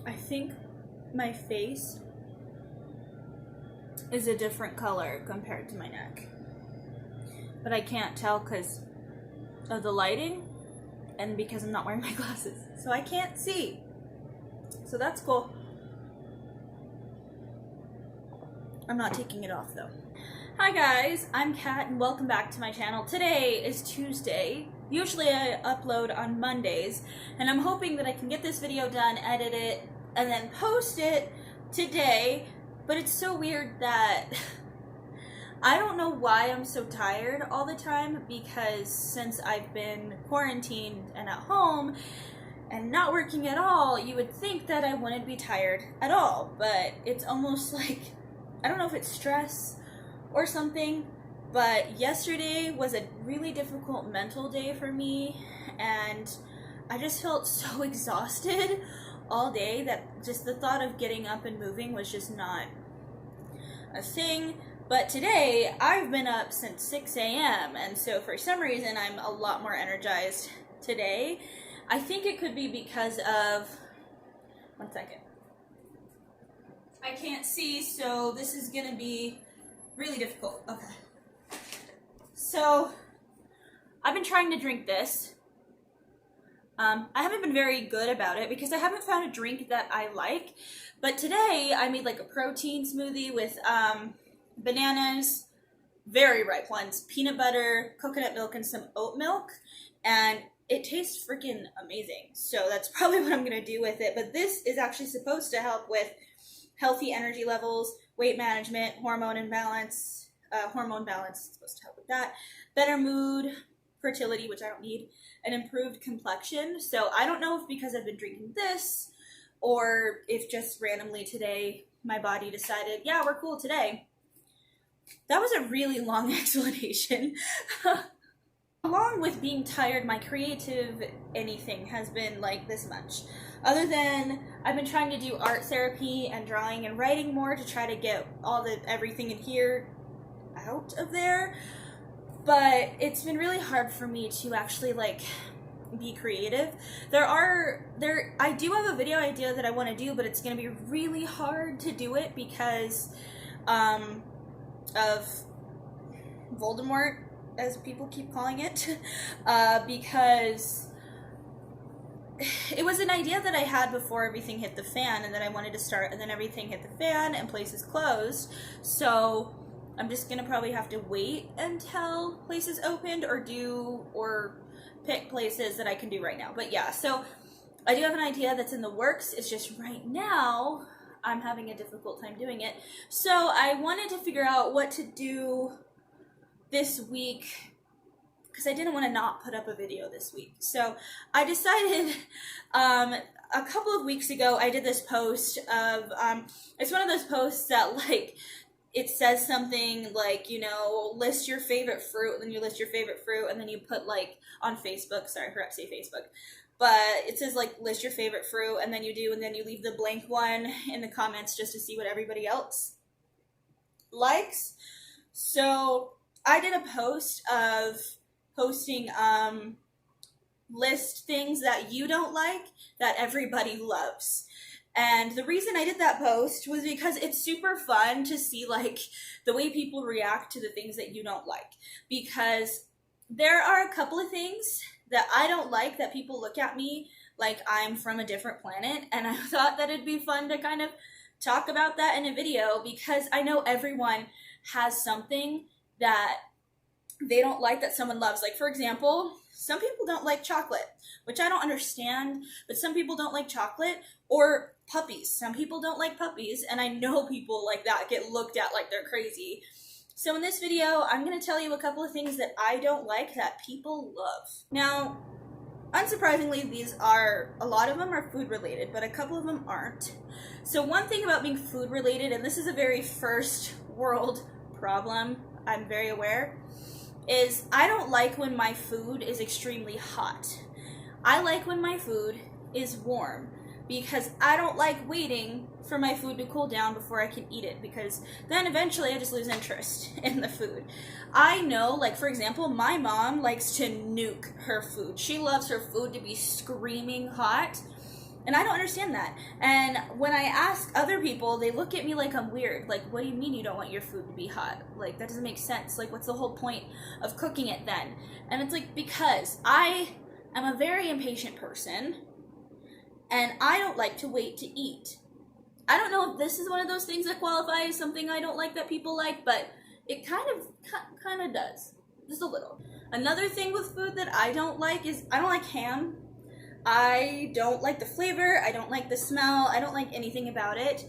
I think my face is a different color compared to my neck. But I can't tell because of the lighting and because I'm not wearing my glasses. So I can't see. So that's cool. I'm not taking it off though. Hi guys, I'm Kat and welcome back to my channel. Today is Tuesday. Usually I upload on Mondays and I'm hoping that I can get this video done, edit it, and then post it today. But it's so weird that I don't know why I'm so tired all the time, because since I've been quarantined and at home and not working at all, you would think that I wouldn't be tired at all. But it's almost like, I don't know if it's stress or something, but yesterday was a really difficult mental day for me, and I just felt so exhausted all day that just the thought of getting up and moving was just not a thing. But today, I've been up since 6 a.m., and so for some reason, I'm a lot more energized today. I think it could be because of, one second. I can't see, so this is gonna be really difficult. Okay. So, I've been trying to drink this. I haven't been very good about it because I haven't found a drink that I like. But today, I made like a protein smoothie with bananas, very ripe ones, peanut butter, coconut milk, and some oat milk. And it tastes freaking amazing. So that's probably what I'm gonna do with it. But this is actually supposed to help with healthy energy levels, weight management, hormone balance is supposed to help with that, better mood, fertility, which I don't need, an improved complexion. So I don't know if because I've been drinking this or if just randomly today my body decided, yeah, we're cool today. That was a really long explanation. Along with being tired, my creative anything has been like this much. Other than I've been trying to do art therapy and drawing and writing more to try to get everything in here out of there. But it's been really hard for me to actually like be creative. I do have a video idea that I want to do, but it's going to be really hard to do it because of Voldemort, as people keep calling it, because it was an idea that I had before everything hit the fan, and then I wanted to start, and then everything hit the fan and places closed. So I'm just gonna probably have to wait until places opened or pick places that I can do right now. But yeah, so I do have an idea that's in the works. It's just right now I'm having a difficult time doing it. So I wanted to figure out what to do this week because I didn't want to not put up a video this week. So I decided a couple of weeks ago I did this post of, it's one of those posts that like, it says something like, you know, list your favorite fruit, and then you list your favorite fruit, and then you put like on Facebook, sorry, I forgot to say Facebook, but it says like list your favorite fruit, and then you leave the blank one in the comments just to see what everybody else likes. So I did a post of posting list things that you don't like that everybody loves. And the reason I did that post was because it's super fun to see like the way people react to the things that you don't like. Because there are a couple of things that I don't like that people look at me like I'm from a different planet. And I thought that it'd be fun to kind of talk about that in a video, because I know everyone has something that they don't like that someone loves. Like, for example, some people don't like chocolate, which I don't understand, but some people don't like chocolate, or puppies. Some people don't like puppies, and I know people like that get looked at like they're crazy. So in this video, I'm going to tell you a couple of things that I don't like that people love. Now, unsurprisingly, a lot of them are food related, but a couple of them aren't. So one thing about being food related, and this is a very first world problem, I'm very aware, is I don't like when my food is extremely hot. I like when my food is warm, because I don't like waiting for my food to cool down before I can eat it, because then eventually I just lose interest in the food. I know, like, for example, my mom likes to nuke her food. She loves her food to be screaming hot, And I don't understand that. And when I ask other people, they look at me like I'm weird. Like, what do you mean you don't want your food to be hot? Like, that doesn't make sense. Like, what's the whole point of cooking it then? And it's like, because I am a very impatient person, and I don't like to wait to eat. I don't know if this is one of those things that qualify as something I don't like that people like, but it kind of does. Just a little. Another thing with food that I don't like is I don't like ham. I don't like the flavor, I don't like the smell, I don't like anything about it.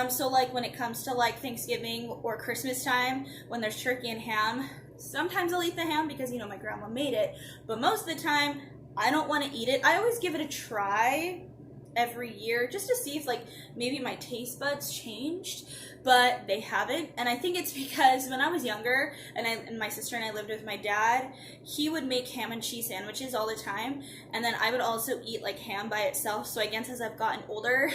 So like when it comes to like Thanksgiving or Christmas time, when there's turkey and ham, sometimes I'll eat the ham because, you know, my grandma made it, but most of the time I don't want to eat it. I always give it a try every year just to see if like maybe my taste buds changed, but they haven't. And I think it's because when I was younger and my sister and I lived with my dad, he would make ham and cheese sandwiches all the time, and then I would also eat like ham by itself. So I guess as I've gotten older,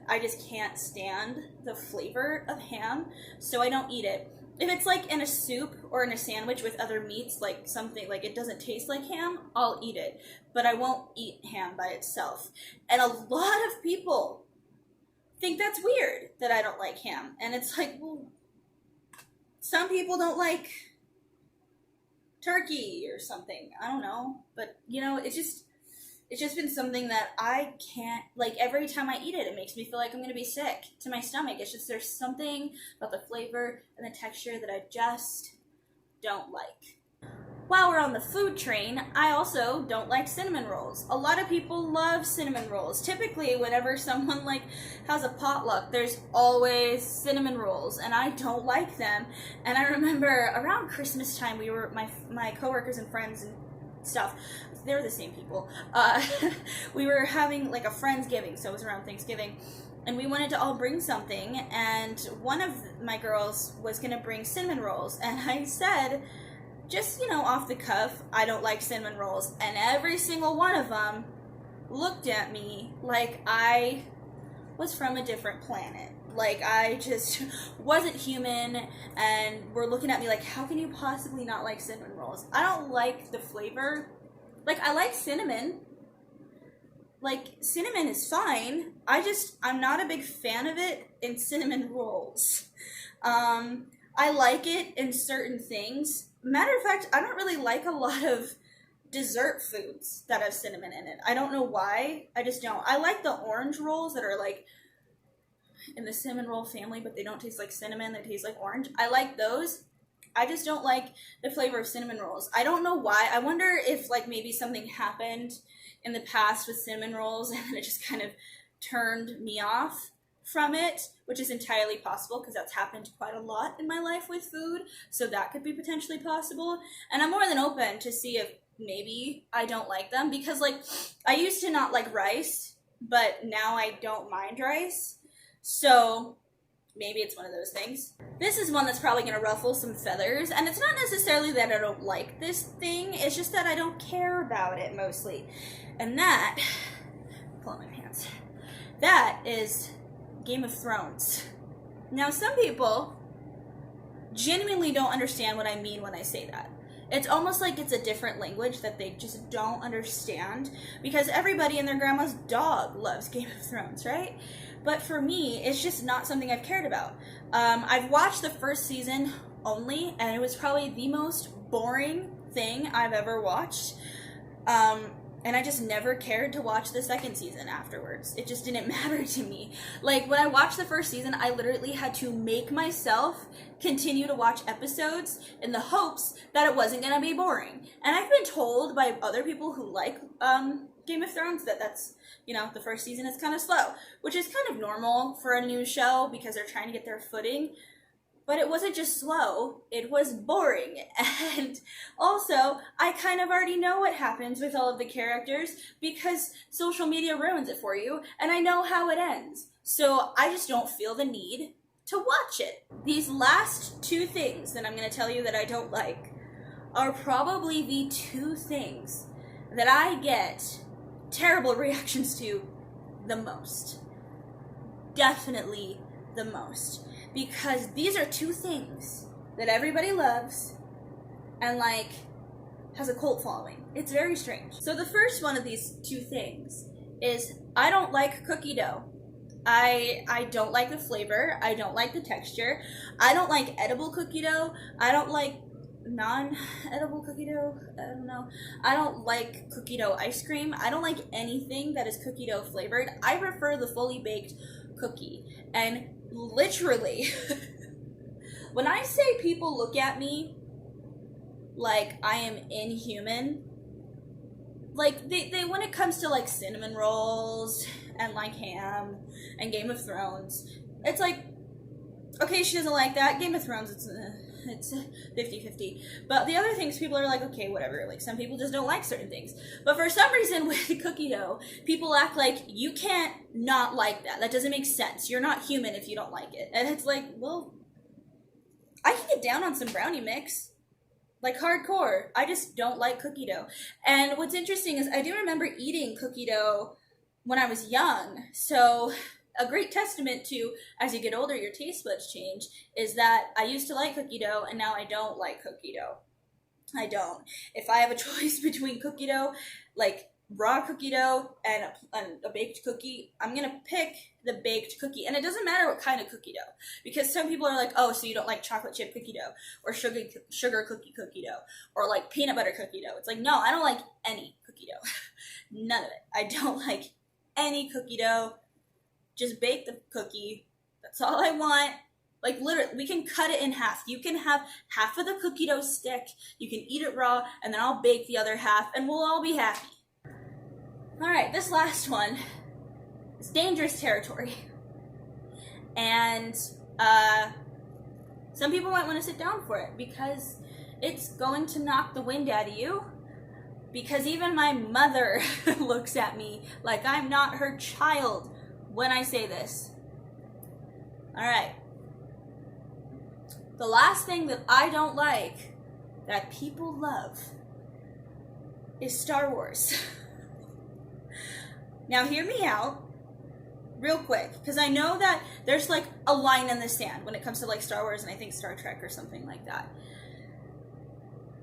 I just can't stand the flavor of ham, so I don't eat it. If it's like in a soup or in a sandwich with other meats, like something like it doesn't taste like ham, I'll eat it. But I won't eat ham by itself. And a lot of people think that's weird that I don't like ham. And it's like, well, some people don't like turkey or something. I don't know. But, you know, it's just been something that I can't, like, every time I eat it, it makes me feel like I'm going to be sick to my stomach. It's just, there's something about the flavor and the texture that I just don't like. While we're on the food train, I also don't like cinnamon rolls. A lot of people love cinnamon rolls. Typically, whenever someone, like, has a potluck, there's always cinnamon rolls, and I don't like them. And I remember around Christmas time, we were, my coworkers and friends and stuff, they were the same people, we were having like a Friendsgiving, so it was around Thanksgiving, and we wanted to all bring something, and one of my girls was gonna bring cinnamon rolls, and I said, just, you know, off the cuff, I don't like cinnamon rolls, and every single one of them looked at me like I was from a different planet. Like, I just wasn't human, and were looking at me like, how can you possibly not like cinnamon rolls? I don't like the flavor. Like, I like cinnamon. Like, cinnamon is fine. I'm not a big fan of it in cinnamon rolls. I like it in certain things. Matter of fact, I don't really like a lot of dessert foods that have cinnamon in it. I don't know why. I just don't. I like the orange rolls that are like in the cinnamon roll family, but they don't taste like cinnamon, they taste like orange. I like those. I just don't like the flavor of cinnamon rolls. I don't know why. I wonder if like maybe something happened in the past with cinnamon rolls and then it just kind of turned me off from it, which is entirely possible because that's happened quite a lot in my life with food, so that could be potentially possible. And I'm more than open to see if maybe I don't like them, because like I used to not like rice, but now I don't mind rice. So maybe it's one of those things. This is one that's probably going to ruffle some feathers, and it's not necessarily that I don't like this thing, it's just that I don't care about it mostly. And that, pull out my pants, that is Game of Thrones. Now, some people genuinely don't understand what I mean when I say that. It's almost like it's a different language that they just don't understand, because everybody and their grandma's dog loves Game of Thrones, right? But for me, it's just not something I've cared about. I've watched the first season only, and it was probably the most boring thing I've ever watched. And I just never cared to watch the second season afterwards. It just didn't matter to me. Like, when I watched the first season, I literally had to make myself continue to watch episodes in the hopes that it wasn't going to be boring. And I've been told by other people who like Game of Thrones that that's, you know, the first season is kind of slow, which is kind of normal for a new show because they're trying to get their footing. But it wasn't just slow, it was boring. And also, I kind of already know what happens with all of the characters because social media ruins it for you, and I know how it ends. So I just don't feel the need to watch it. These last two things that I'm going to tell you that I don't like are probably the two things that I get terrible reactions to the most. Definitely the most. Because these are two things that everybody loves and, like, has a cult following. It's very strange. So the first one of these two things is I don't like cookie dough. I don't like the flavor. I don't like the texture. I don't like edible cookie dough. I don't like non-edible cookie dough. I don't know. I don't like cookie dough ice cream. I don't like anything that is cookie dough flavored. I prefer the fully baked cookie. And literally, when I say people look at me like I am inhuman, like they when it comes to like cinnamon rolls and like ham and Game of Thrones, it's like, okay, she doesn't like that. Game of Thrones, it's 50-50. But the other things, people are like, okay, whatever. Like, some people just don't like certain things. But for some reason, with cookie dough, people act like you can't not like that. That doesn't make sense. You're not human if you don't like it. And it's like, well, I can get down on some brownie mix. Like, hardcore. I just don't like cookie dough. And what's interesting is I do remember eating cookie dough when I was young. So a great testament to, as you get older, your taste buds change, is that I used to like cookie dough and now I don't like cookie dough. I don't. If I have a choice between cookie dough, like raw cookie dough and a baked cookie, I'm gonna pick the baked cookie. And it doesn't matter what kind of cookie dough, because some people are like, oh, so you don't like chocolate chip cookie dough or sugar cookie dough or like peanut butter cookie dough. It's like, no, I don't like any cookie dough. None of it. I don't like any cookie dough. Just bake the cookie. That's all I want. Like, literally, we can cut it in half. You can have half of the cookie dough stick. You can eat it raw, and then I'll bake the other half, and we'll all be happy. All right, this last one is dangerous territory. And some people might want to sit down for it because it's going to knock the wind out of you. Because even my mother looks at me like I'm not her child when I say this. All right. The last thing that I don't like that people love is Star Wars. Now hear me out real quick, because I know that there's like a line in the sand when it comes to like Star Wars and I think Star Trek or something like that.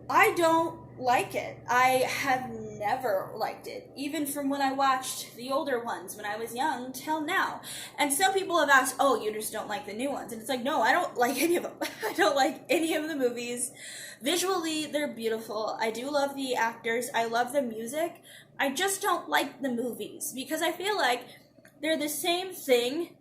I don't like it. I have never liked it, even from when I watched the older ones when I was young till now. And some people have asked, oh, you just don't like the new ones. And it's like, no, I don't like any of them. I don't like any of the movies. Visually, they're beautiful. I do love the actors. I love the music. I just don't like the movies because I feel like they're the same thing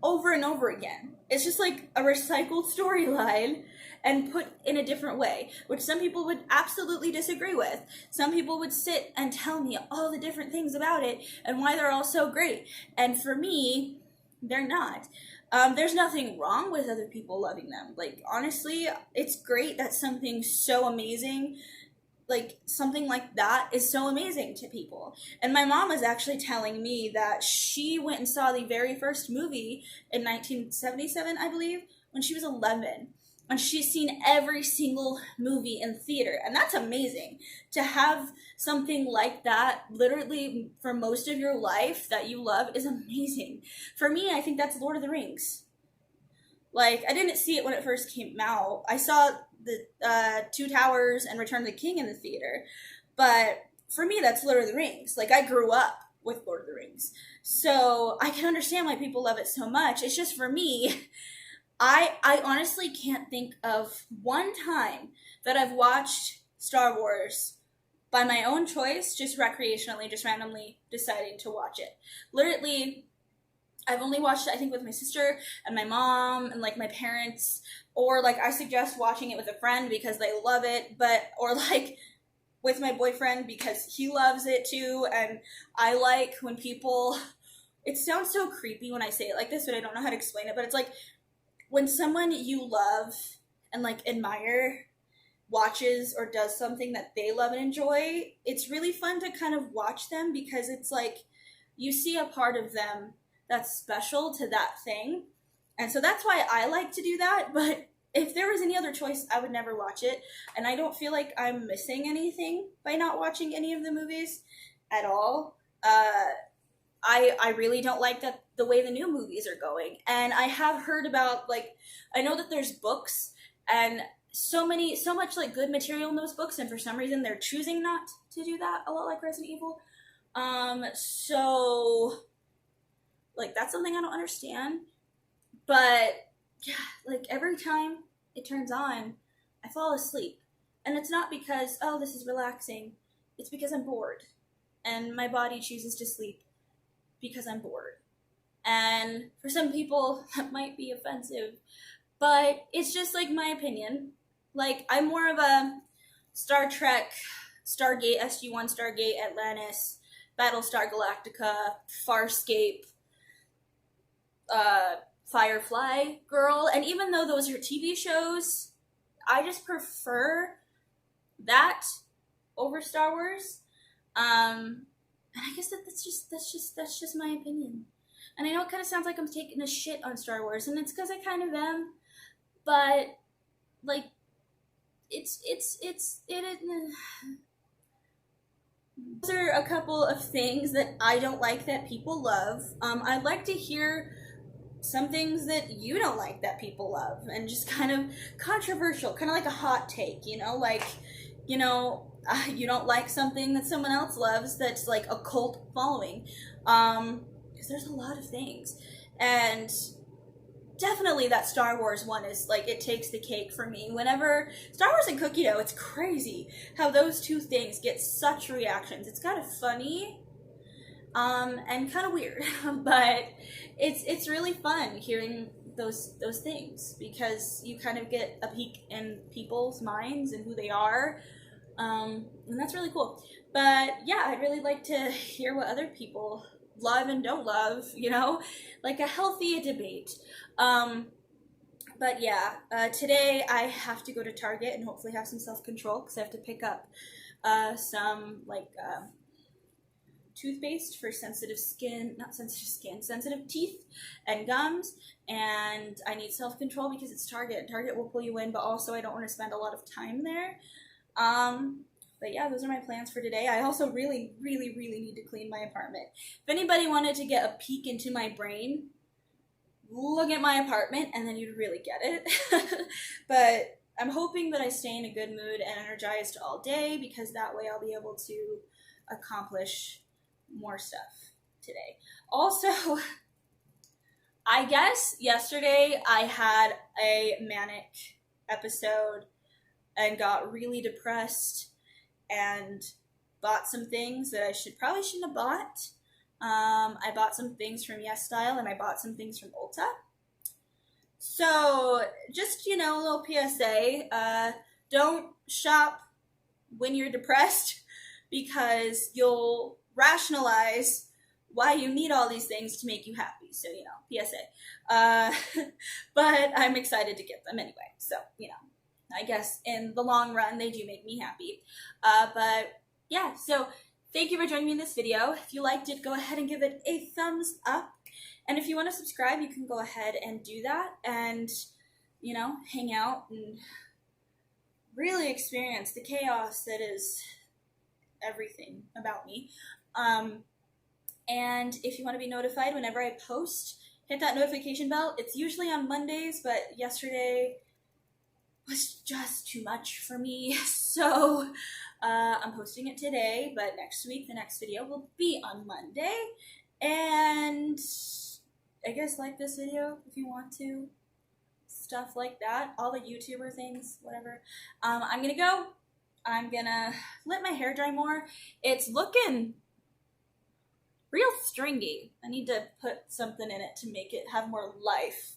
over and over again. It's just like a recycled storyline and put in a different way, which some people would absolutely disagree with. Some people would sit and tell me all the different things about it and why they're all so great. And for me, they're not. There's nothing wrong with other people loving them. Like, honestly, it's great that something so amazing, like something like that, is so amazing to people. And my mom was actually telling me that she went and saw the very first movie in 1977, I believe, when she was 11. And she's seen every single movie in theater. And that's amazing. To have something like that literally for most of your life that you love is amazing. For me, I think that's Lord of the Rings. Like, I didn't see it when it first came out. I saw the Two Towers and Return of the King in the theater. But for me, that's Lord of the Rings. Like, I grew up with Lord of the Rings. So I can understand why people love it so much. It's just, for me, I honestly can't think of one time that I've watched Star Wars by my own choice, just recreationally, just randomly deciding to watch it. Literally, I've only watched it, I think, with my sister and my mom and like my parents, or like I suggest watching it with a friend because they love it, or like with my boyfriend because he loves it too. And I like when people, it sounds so creepy when I say it like this, but I don't know how to explain it, but it's like when someone you love and like admire watches or does something that they love and enjoy, it's really fun to kind of watch them because it's like you see a part of them that's special to that thing. And so that's why I like to do that. But if there was any other choice, I would never watch it. And I don't feel like I'm missing anything by not watching any of the movies at all. I really don't like that the way the new movies are going. And I have heard about, like, I know that there's books and so much like good material in those books, and for some reason they're choosing not to do that, a lot like Resident Evil. So, like, that's something I don't understand. But, yeah, like, every time it turns on, I fall asleep. And it's not because, oh, this is relaxing. It's because I'm bored. And my body chooses to sleep because I'm bored. And for some people, that might be offensive. But it's just, like, my opinion. Like, I'm more of a Star Trek, Stargate, SG-1, Stargate, Atlantis, Battlestar Galactica, Farscape, Firefly girl. And even though those are TV shows, I just prefer that over Star Wars. And I guess that's just my opinion. And I know it kind of sounds like I'm taking a shit on Star Wars, and it's because I kind of am. But like, those are a couple of things that I don't like that people love. I'd like to hear some things that you don't like that people love, and just kind of controversial, kind of like a hot take, you know, like, you know, you don't like something that someone else loves that's like a cult following, because there's a lot of things, and definitely that Star Wars one is like, it takes the cake for me. Whenever Star Wars and cookie dough, it's crazy how those two things get such reactions. It's kind of funny, and kind of weird, but it's really fun hearing those things, because you kind of get a peek in people's minds and who they are, and that's really cool. But yeah, I'd really like to hear what other people love and don't love, you know, like a healthy debate. But yeah, today I have to go to Target and hopefully have some self-control, because I have to pick up some like toothpaste for sensitive teeth and gums, and I need self-control because it's Target. Target will pull you in, but also I don't want to spend a lot of time there. But yeah, those are my plans for today. I also really need to clean my apartment. If anybody wanted to get a peek into my brain, look at my apartment and then you'd really get it. But I'm hoping that I stay in a good mood and energized all day, because that way I'll be able to accomplish more stuff today. Also, I guess yesterday I had a manic episode and got really depressed and bought some things that I probably shouldn't have bought. I bought some things from YesStyle and I bought some things from Ulta. So just, you know, a little PSA, don't shop when you're depressed, because you'll rationalize why you need all these things to make you happy. So, you know, PSA. But I'm excited to get them anyway. So, you know, I guess in the long run, they do make me happy. But yeah, so thank you for joining me in this video. If you liked it, go ahead and give it a thumbs up. And if you want to subscribe, you can go ahead and do that and, you know, hang out and really experience the chaos that is everything about me. And if you want to be notified whenever I post, hit that notification bell. It's usually on Mondays, but yesterday was just too much for me. So I'm posting it today, but next week, the next video will be on Monday. And I guess like this video if you want to. Stuff like that. All the YouTuber things, whatever. I'm gonna go. I'm gonna let my hair dry more. It's looking real stringy. I need to put something in it to make it have more life.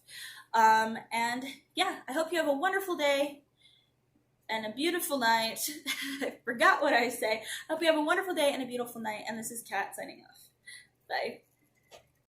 And yeah, I hope you have a wonderful day and a beautiful night. I forgot what I say. I hope you have a wonderful day and a beautiful night. And this is Kat signing off. Bye.